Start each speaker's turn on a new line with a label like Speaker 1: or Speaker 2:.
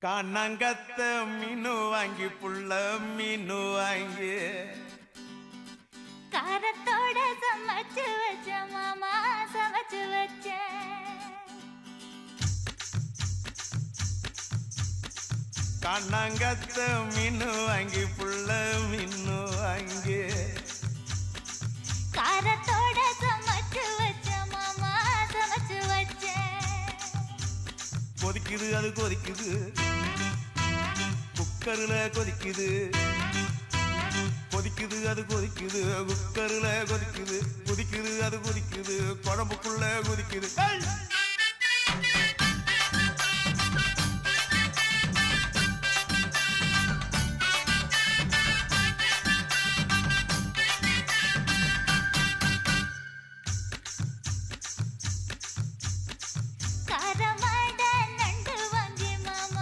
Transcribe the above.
Speaker 1: காணாங்கத்த மீனு வாங்கி புள்ள மீனு வாங்கி
Speaker 2: காரத்தோட சமைச்சு வச்ச மாமா சமைச்சு வச்ச
Speaker 1: காணாங்கத்த மீனு வாங்கி புள்ள மீனு வாங்கி
Speaker 2: காரத்தோட சமைச்சு வச்ச மாமா சமைச்சு வச்ச
Speaker 1: கொதிக்குது அது கொதிக்குது குக்கர்ல கொதிக்குது கொதிக்குது அது கொதிக்குது குக்கர்ல கொதிக்குது கொதிக்குது அது கொதிக்குது குழம்புக்குள்ள கொதிக்குது